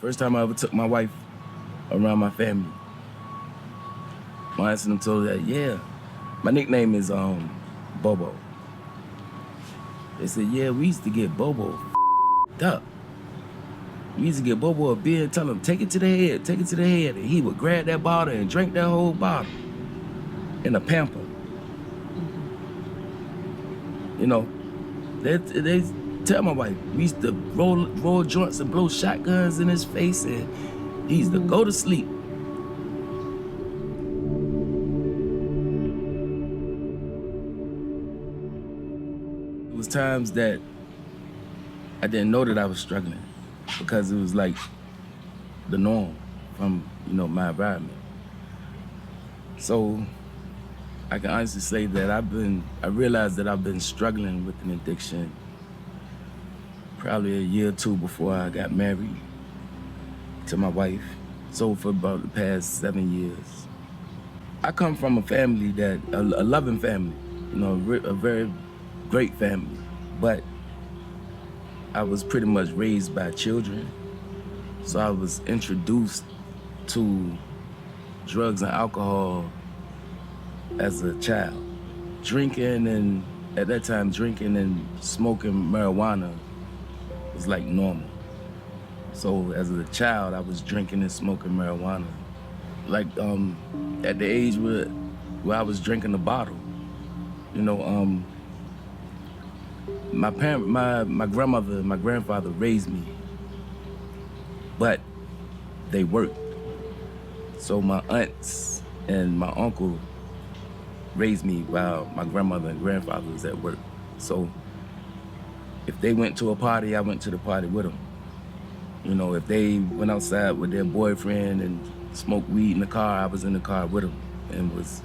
First time I ever took my wife around my family. My aunts and them told her that, yeah. My nickname is Bobo. They said, yeah, we used to get Bobo up. We used to get Bobo a beer and tell him, take it to the head, take it to the head. And he would grab that bottle and drink that whole bottle in a pamper. You know, they tell my wife, we used to roll joints and blow shotguns in his face, and he used to go to sleep. It was times that I didn't know that I was struggling because it was like the norm from, you know, my environment. So I can honestly say that I realized that I've been struggling with an addiction probably a year or two before I got married to my wife. So for about the past 7 years. I come from a family a loving family, you know, a very great family, but I was pretty much raised by children. So I was introduced to drugs and alcohol as a child. Drinking and smoking marijuana was like normal. So as a child, I was drinking and smoking marijuana. Like at the age where I was drinking a bottle, you know, my grandmother and my grandfather raised me, but they worked. So my aunts and my uncle raised me while my grandmother and grandfather was at work. So if they went to a party, I went to the party with them. You know, if they went outside with their boyfriend and smoked weed in the car, I was in the car with them and was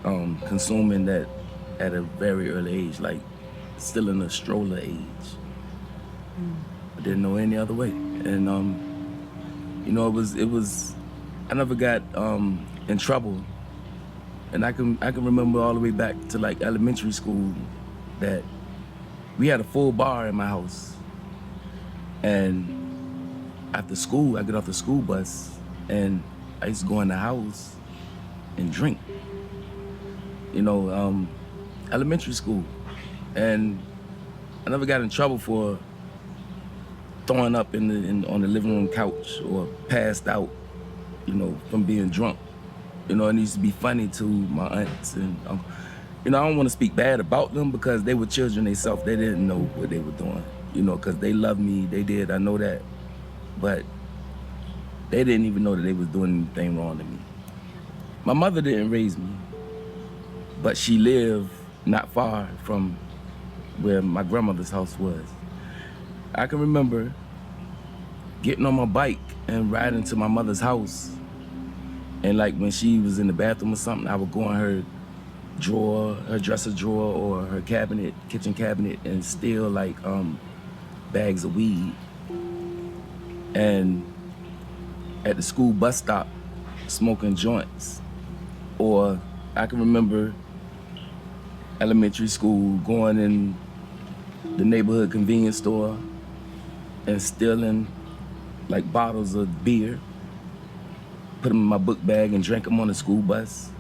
consuming that at a very early age, like still in the stroller age. I didn't know any other way. And you know, it was I never got in trouble. And I can remember all the way back to like elementary school that we had a full bar in my house. And after school, I get off the school bus and I used to go in the house and drink. You know, elementary school. And I never got in trouble for throwing up on the living room couch or passed out, you know, from being drunk. You know, it used to be funny to my aunts and you know, I don't want to speak bad about them because they were children themselves. They didn't know what they were doing, you know, because they loved me. They did, I know that. But they didn't even know that they was doing anything wrong to me. My mother didn't raise me, but she lived not far from where my grandmother's house was. I can remember getting on my bike and riding to my mother's house. And like when she was in the bathroom or something, I would go in her drawer, her dresser drawer or her cabinet, kitchen cabinet, and steal like bags of weed. And at the school bus stop, smoking joints. Or I can remember elementary school going in the neighborhood convenience store and stealing like bottles of beer, put them in my book bag and drink them on the school bus.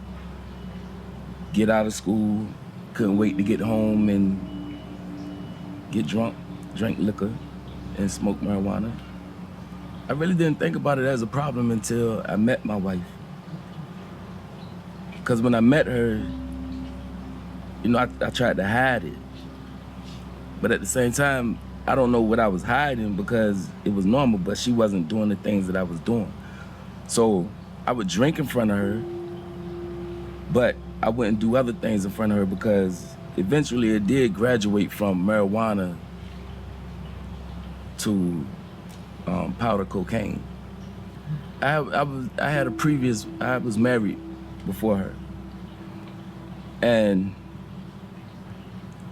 Get out of school, couldn't wait to get home and get drunk, drink liquor, and smoke marijuana. I really didn't think about it as a problem until I met my wife. Because when I met her, you know, I tried to hide it. But at the same time, I don't know what I was hiding because it was normal, but she wasn't doing the things that I was doing. So I would drink in front of her, but I wouldn't do other things in front of her because eventually it did graduate from marijuana to powder cocaine. I was married before her, and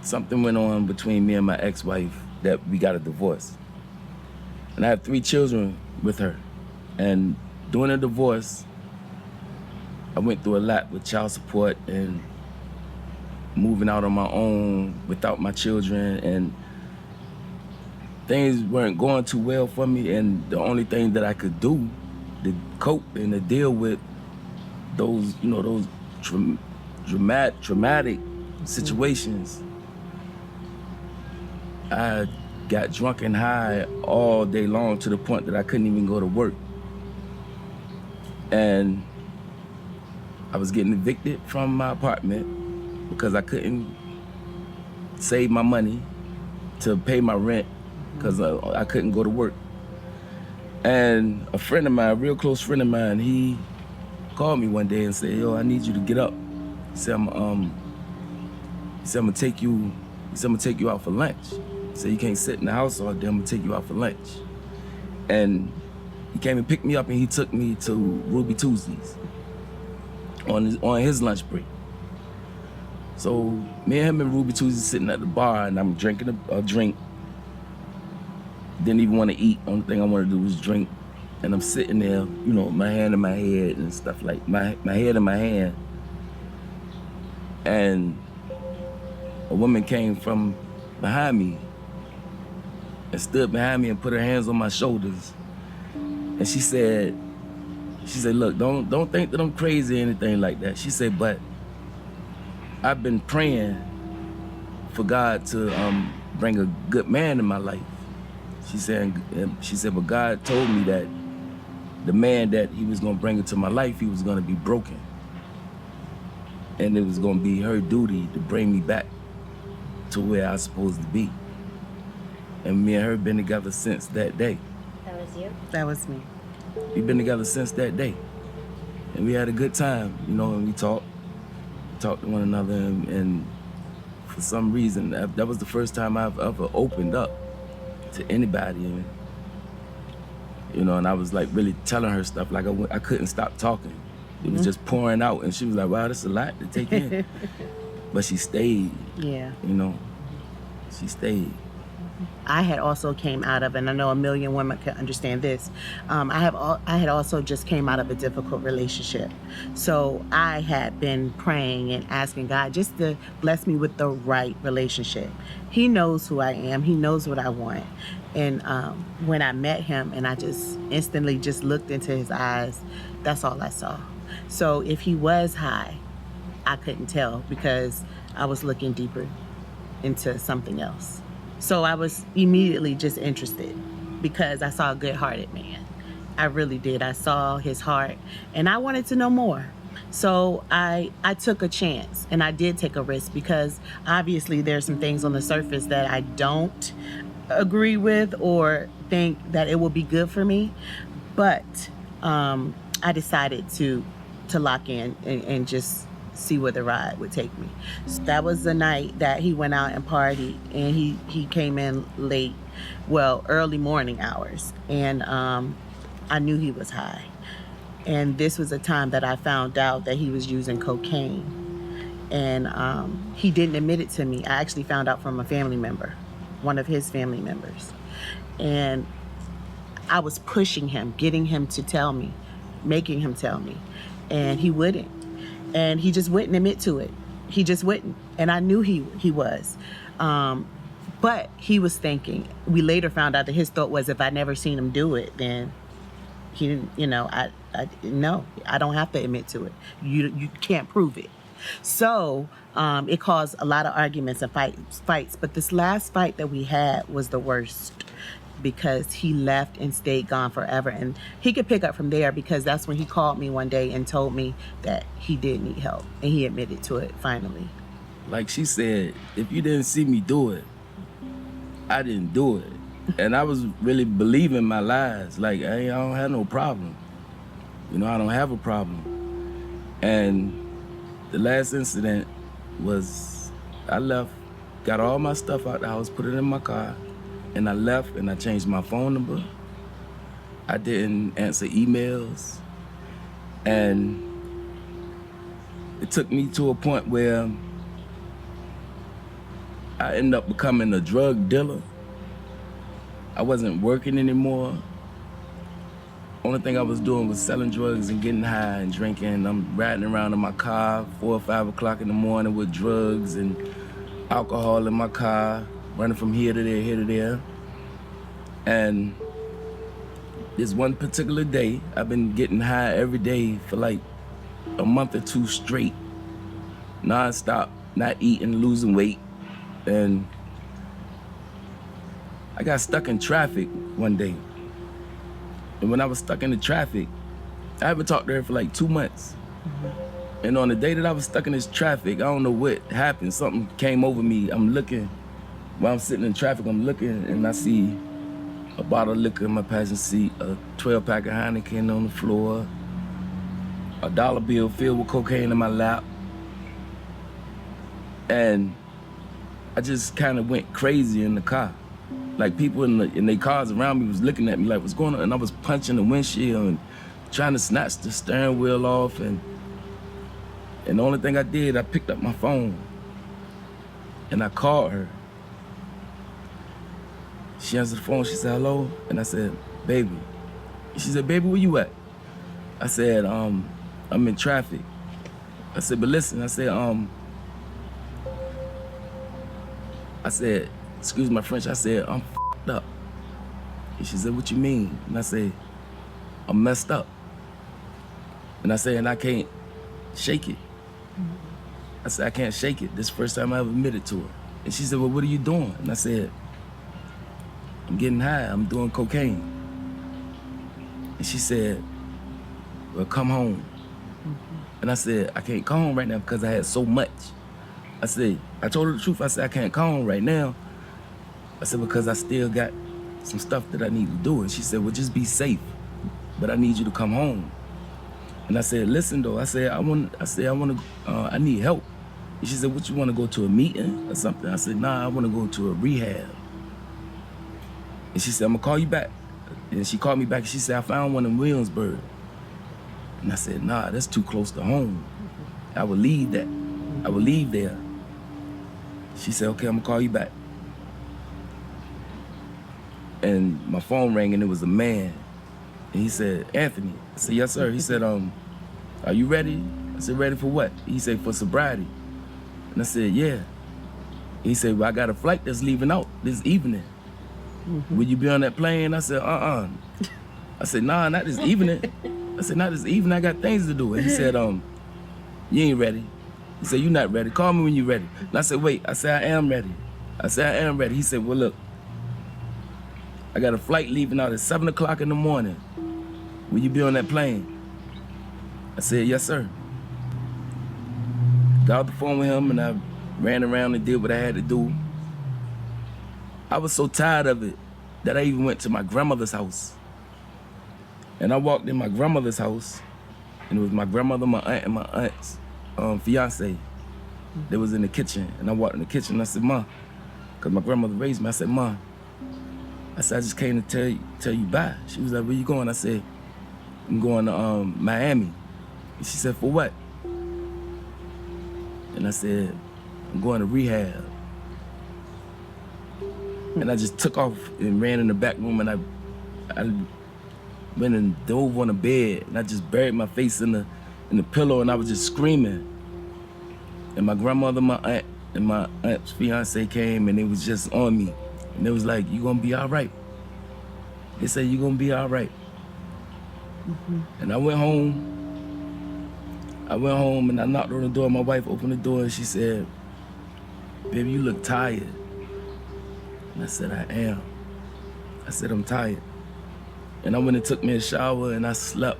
something went on between me and my ex-wife that we got a divorce. And I have 3 children with her. And during the divorce, I went through a lot with child support and moving out on my own without my children. And things weren't going too well for me, and the only thing that I could do to cope and to deal with those, those traumatic situations, I got drunk and high all day long to the point that I couldn't even go to work. And I was getting evicted from my apartment because I couldn't save my money to pay my rent because I couldn't go to work. And a friend of mine, a real close friend of mine, he called me one day and said, "Yo, I need you to get up." He said, I'm gonna take you out for lunch. He said, "You can't sit in the house all day, I'm gonna take you out for lunch." And he came and picked me up and he took me to Ruby Tuesdays on his lunch break. So me and him and Ruby Tuesdays sitting at the bar, and I'm drinking a drink. Didn't even want to eat. Only thing I wanted to do was drink. And I'm sitting there, my hand in my head and stuff, like my head in my hand. And a woman came from behind me and stood behind me and put her hands on my shoulders. And she said, "Look, don't think that I'm crazy or anything like that." She said, "But I've been praying for God to bring a good man in my life." She said, "But God told me that the man that he was gonna bring into my life, he was gonna be broken. And it was gonna be her duty to bring me back to where I was supposed to be." And me and her been together since that day. That was you? That was me. We've been together since that day. And we had a good time, and we talked to one another, and for some reason, that was the first time I've ever opened up to anybody. And I was like really telling her stuff, like I couldn't stop talking. It was just pouring out, and she was like, "Wow, that's a lot to take in." But she stayed. Yeah. She stayed. I had also came out of, and I know a million women can understand this. I had also just came out of a difficult relationship, so I had been praying and asking God just to bless me with the right relationship. He knows who I am. He knows what I want. And when I met him, and I just instantly just looked into his eyes, that's all I saw. So if he was high, I couldn't tell because I was looking deeper into something else. So I was immediately just interested because I saw a good-hearted man. I really did. I saw his heart, and I wanted to know more. So I took a chance, and I did take a risk because obviously there's some things on the surface that I don't agree with or think that it will be good for me. But I decided to lock in and just see where the ride would take me. So that was the night that he went out and partied, and he came in late, early morning hours, and I knew he was high. And this was a time that I found out that he was using cocaine, and he didn't admit it to me. I actually found out from a family member, one of his family members, and I was pushing him, getting him to tell me, making him tell me, and he wouldn't. And he just wouldn't admit to it. He just wouldn't. And I knew he was. But he was thinking, we later found out that his thought was, if I never seen him do it, then he didn't, no, I don't have to admit to it. You can't prove it. So it caused a lot of arguments and fights. But this last fight that we had was the worst, because he left and stayed gone forever. And he could pick up from there, because that's when he called me one day and told me that he did need help, and he admitted to it finally. Like she said, if you didn't see me do it, I didn't do it. And I was really believing my lies. Like, I don't have no problem. I don't have a problem. And the last incident was, I left, got all my stuff out the house, put it in my car, and I left, and I changed my phone number. I didn't answer emails. And it took me to a point where I ended up becoming a drug dealer. I wasn't working anymore. Only thing I was doing was selling drugs and getting high and drinking. I'm riding around in my car 4 or 5 o'clock in the morning with drugs and alcohol in my car, running from here to there, here to there. And this one particular day, I've been getting high every day for like a month or two straight, non-stop, not eating, losing weight. And I got stuck in traffic one day. And when I was stuck in the traffic, I haven't talked to her for like 2 months. And on the day that I was stuck in this traffic, I don't know what happened. Something came over me. I'm looking, while I'm sitting in traffic, I'm looking and I see a bottle of liquor in my passenger seat, a 12-pack of Heineken on the floor, a dollar bill filled with cocaine in my lap. And I just kind of went crazy in the car. Like people in their cars around me was looking at me like, what's going on? And I was punching the windshield and trying to snatch the steering wheel off. And the only thing I did, I picked up my phone and I called her. She answered the phone, she said, hello? And I said, baby. She said, baby, where you at? I said, I'm in traffic. I said, but listen, I said, excuse my French, I said, I'm f***ed up. And she said, what you mean? And I said, I'm messed up. And I said, and I can't shake it. I said, I can't shake it. This is the first time I ever admitted to her. And she said, well, what are you doing? And I said, I'm getting high, I'm doing cocaine. And she said, well, come home. And I said, I can't come home right now because I had so much. I told her the truth. I said, I can't come home right now. I said, because I still got some stuff that I need to do. And she said, well, just be safe, but I need you to come home. And I said, listen though, I need help. And she said, what, you want to go to a meeting or something? I said, nah, I want to go to a rehab. And she said, I'm gonna call you back. And she called me back and she said, I found one in Williamsburg. And I said, nah, that's too close to home. I would leave that. I would leave there. She said, okay, I'm gonna call you back. And my phone rang and it was a man. And he said, Anthony. I said, yes, sir. He said, are you ready? I said, ready for what? He said, for sobriety. And I said, yeah. He said, well, I got a flight that's leaving out this evening. Will you be on that plane? I said, I said, nah, not this evening. I said, not this evening, I got things to do. And he said, you ain't ready. He said, you not ready. Call me when you ready. And I said, wait. I said, I am ready. I said, I am ready. He said, well, look, I got a flight leaving out at 7 o'clock in the morning. Will you be on that plane? I said, yes, sir. Got off the phone with him and I ran around and did what I had to do. I was so tired of it that I even went to my grandmother's house. And I walked in my grandmother's house and it was my grandmother, my aunt, and my aunt's fiance. They was in the kitchen, and I walked in the kitchen and I said, Ma, because my grandmother raised me, I said, Ma, I just came to tell you bye. She was like, where you going? I said, I'm going to Miami. And she said, for what? And I said, I'm going to rehab. And I just took off and ran in the back room and I went and dove on the bed and I just buried my face in the pillow and I was just screaming. And my grandmother, my aunt, and my aunt's fiance came and they was just on me. And they was like, you gonna be all right. They said, you gonna be all right. And I went home. And I knocked on the door. My wife opened the door and she said, baby, you look tired. And I said, I am. I said, I'm tired. And I went and took me a shower and I slept.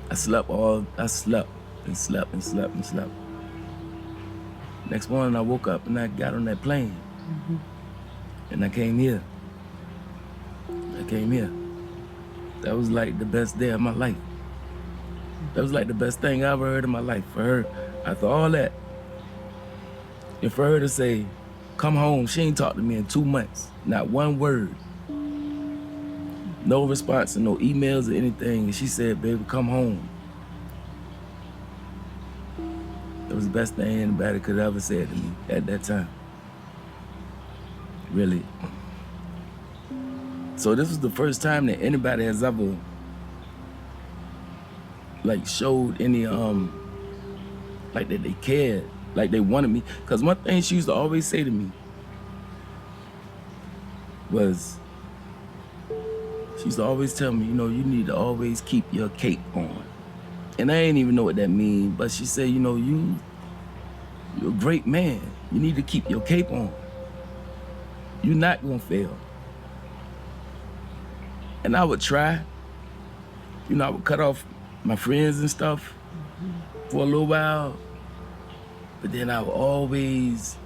I slept and slept. Next morning I woke up and I got on that plane. And I came here. That was like the best day of my life. That was like the best thing I ever heard in my life. For her, after all that, and for her to say, come home, she ain't talked to me in 2 months. Not one word. No response and no emails or anything. And she said, baby, come home. That was the best thing anybody could ever say to me at that time. Really. So this was the first time that anybody has ever like showed any like that they cared, like they wanted me. Cause one thing she used to always say to me was, She used to always tell me, you know, you need to always keep your cape on. And I ain't even know what that means, but she said, you know, you're a great man. You need to keep your cape on. You're not gonna fail. And I would try. You know, I would cut off my friends and stuff for a little while, but then I would always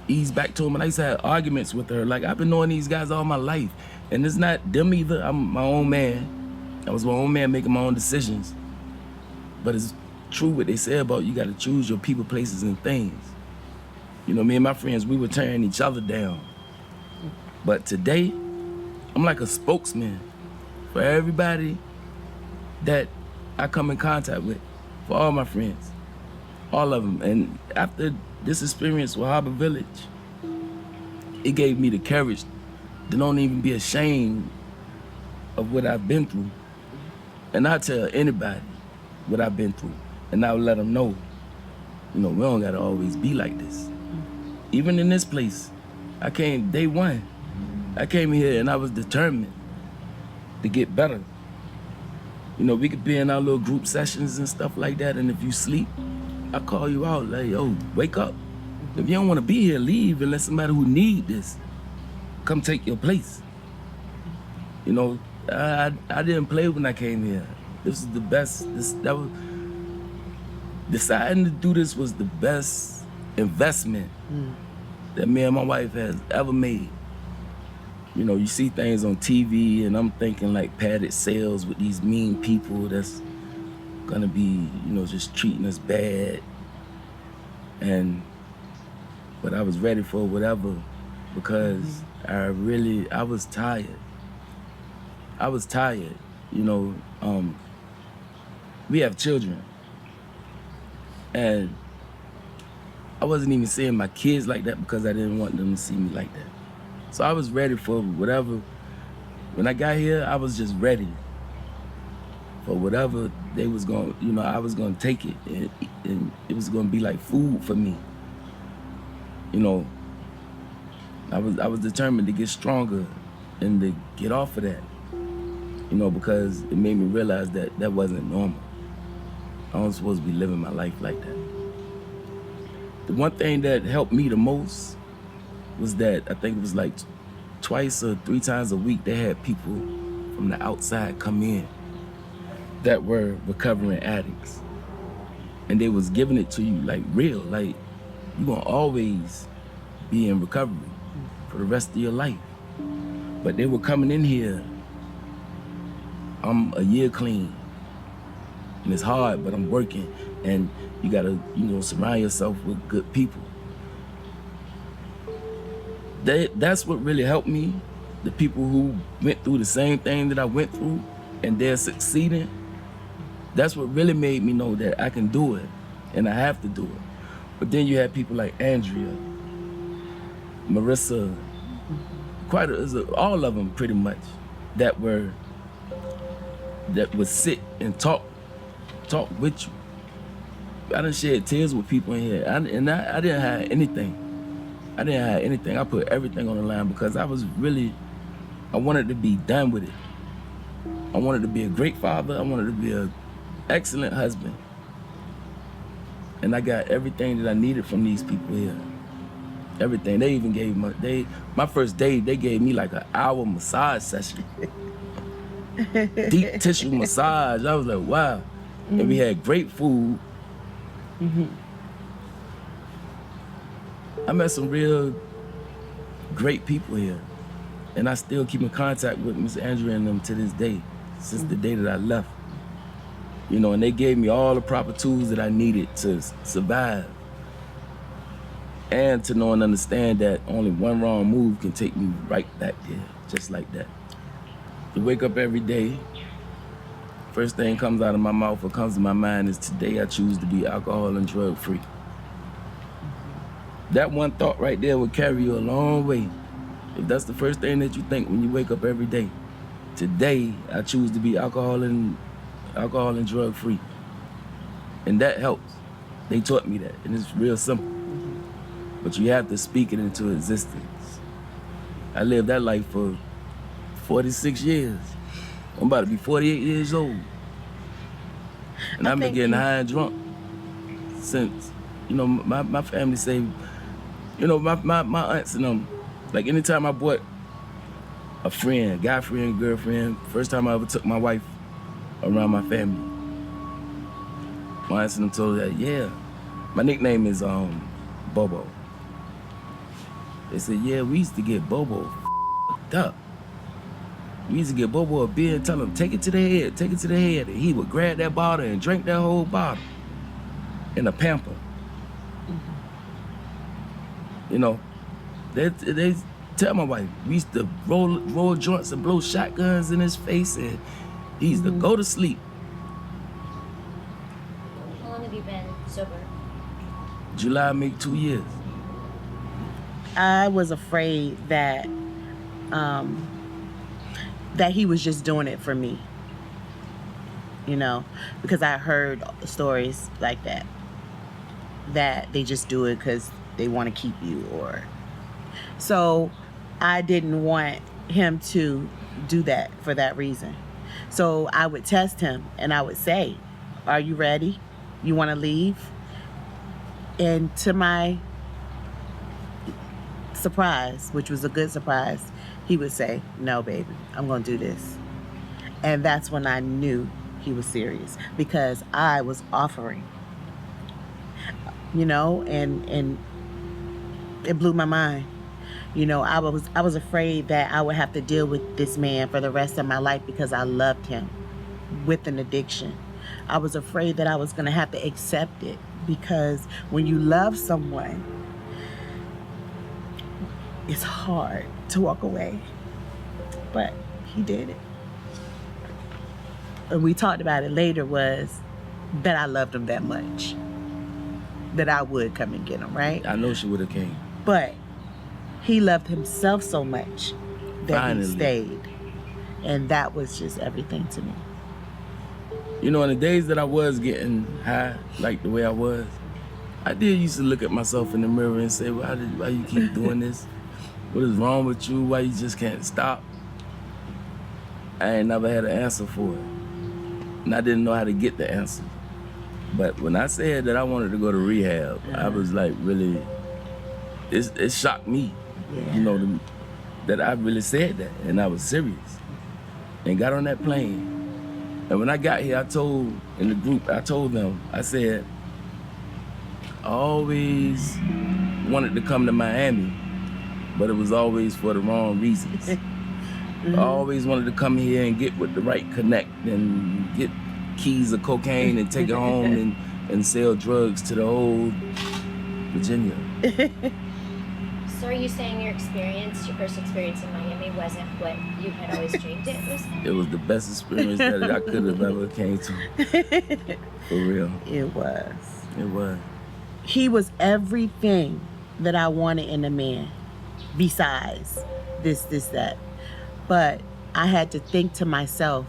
ease back to them. And I used to have arguments with her. Like, I've been knowing these guys all my life, and it's not them either. I'm my own man. I was my own man making my own decisions. But it's true what they say about you got to choose your people, places, and things. You know, me and my friends, we were tearing each other down. But today, I'm like a spokesman for everybody that I come in contact with, for all my friends, all of them. And after this experience with Harbor Village, it gave me the courage to don't even be ashamed of what I've been through. And I tell anybody what I've been through, and I'll let them know, you know, we don't gotta always be like this. Even in this place, I came day one. I came here and I was determined to get better. You know, we could be in our little group sessions and stuff like that, and if you sleep, I call you out, like, yo, wake up. If you don't wanna be here, leave and let somebody who need this come take your place. You know, I didn't play when I came here. This is the best, deciding to do this was the best investment that me and my wife has ever made. You know, you see things on TV and I'm thinking like padded cells with these mean people that's gonna be, you know, just treating us bad. But I was ready for whatever because I was tired. I was tired, you know. We have children, and I wasn't even seeing my kids like that because I didn't want them to see me like that. So I was ready for whatever. When I got here, I was just ready for whatever they was going, you know, I was going to take it, and it was going to be like food for me. You know, I was determined to get stronger and to get off of that, you know, because it made me realize that that wasn't normal. I wasn't supposed to be living my life like that. The one thing that helped me the most was that I think it was like twice or three times a week they had people from the outside come in that were recovering addicts. And they was giving it to you like real, like you're gonna always be in recovery for the rest of your life. But they were coming in here, I'm a year clean. And it's hard, but I'm working. And you gotta, you know, surround yourself with good people. That's what really helped me. The people who went through the same thing that I went through and they're succeeding. That's what really made me know that I can do it and I have to do it. But then you had people like Andrea, Marissa, all of them pretty much, that would sit and talk with you. I done shed tears with people in here, I didn't have anything. I didn't have anything. I put everything on the line because I wanted to be done with it. I wanted to be a great father. I wanted to be an excellent husband. And I got everything that I needed from these people here. Everything. They even gave my first day, they gave me like an hour massage session. Deep tissue massage. I was like, wow. And we had great food. I met some real great people here. And I still keep in contact with Miss Andrea and them to this day, since the day that I left. You know, and they gave me all the proper tools that I needed to survive. And to know and understand that only one wrong move can take me right back there, just like that. To wake up every day, first thing comes out of my mouth or comes to my mind is today I choose to be alcohol and drug free. That one thought right there will carry you a long way. If that's the first thing that you think when you wake up every day, today I choose to be alcohol and drug free. And that helps. They taught me that, and it's real simple. But you have to speak it into existence. I lived that life for 46 years. I'm about to be 48 years old. And I've been think getting you- high and drunk since, my family say, my aunts and them, like anytime I bought a friend, guy friend, girlfriend, first time I ever took my wife around my family, my aunts and them told her that, yeah, my nickname is Bobo. They said, yeah, we used to get Bobo f***ed up. We used to get Bobo a beer and tell him, take it to the head, take it to the head. And he would grab that bottle and drink that whole bottle in a pamper. You know, they tell my wife, we used to roll joints and blow shotguns in his face, and he used to go to sleep. How long have you been sober? July make 2 years. I was afraid that that he was just doing it for me, because I heard stories like that they just do it because they want to keep you, or so I didn't want him to do that for that reason. So I would test him and I would say, are you ready? You want to leave? And to my surprise, which was a good surprise, he would say, no, baby, I'm going to do this. And that's when I knew he was serious, because I was offering, and it blew my mind. I was afraid that I would have to deal with this man for the rest of my life because I loved him with an addiction. I was afraid that I was going to have to accept it, because when you love someone, it's hard to walk away. But he did it. And we talked about it later, was that I loved him that much, that I would come and get him, right? I know she would have came. But he loved himself so much that Finally. he stayed. And that was just everything to me. In the days that I was getting high, like the way I was, I did used to look at myself in the mirror and say, why you keep doing this? What is wrong with you? Why you just can't stop? I ain't never had an answer for it. And I didn't know how to get the answer. But when I said that I wanted to go to rehab, I was like, really, it shocked me, that I really said that, and I was serious. And got on that plane. And when I got here, I told them, I said, I always wanted to come to Miami, but it was always for the wrong reasons. I always wanted to come here and get with the right connect and get keys of cocaine and take it home and sell drugs to the whole Virginia. So are you saying your first experience in Miami wasn't what you had always dreamed it was? It was the best experience that I could have ever came to. For real. It was. It was. He was everything that I wanted in a man, besides this, that. But I had to think to myself,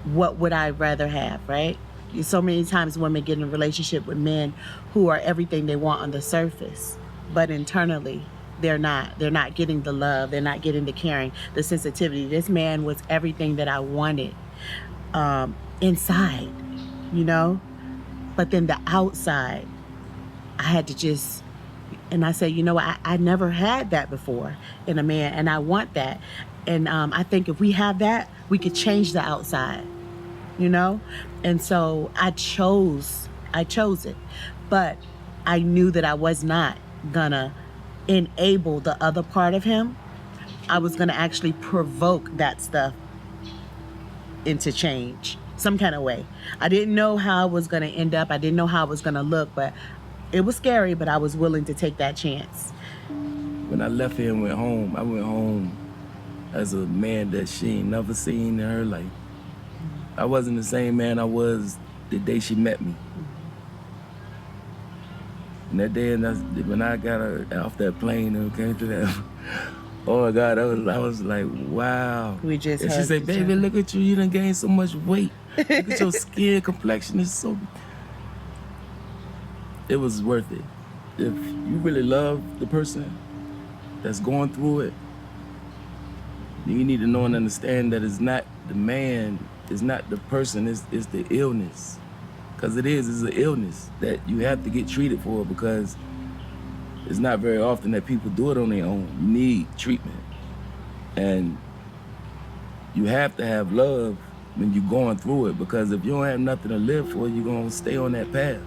what would I rather have, right? So many times women get in a relationship with men who are everything they want on the surface, but internally they're not getting the love, they're not getting the caring, the sensitivity. This man was everything that I wanted inside, but then the outside, I had to just, and I said, I never had that before in a man, and I want that. And I think if we have that, we could change the outside, And so I chose it. But I knew that I was not gonna enable the other part of him. I was gonna actually provoke that stuff into change, some kind of way. I didn't know how it was gonna end up. I didn't know how it was gonna look, but it was scary, but I was willing to take that chance. When I left here and went home, I went home as a man that she ain't never seen in her life. I wasn't the same man I was the day she met me. And that day, when I got her off that plane and came to that, oh my God, I was like, wow. We just and she hugged said, each baby, other. look at you done gained so much weight. Look at your skin complexion is so... It was worth it. If you really love the person that's going through it, you need to know and understand that it's not the man is not the person, it's the illness. Because it's an illness that you have to get treated for, because it's not very often that people do it on their own. You need treatment. And you have to have love when you're going through it, because if you don't have nothing to live for, you're going to stay on that path.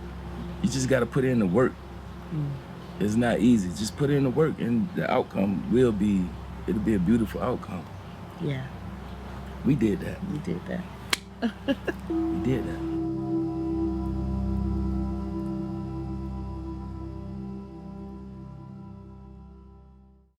You just got to put in the work. It's not easy. Just put in the work, and the outcome it'll be a beautiful outcome. Yeah, We did that. we did that. We did that.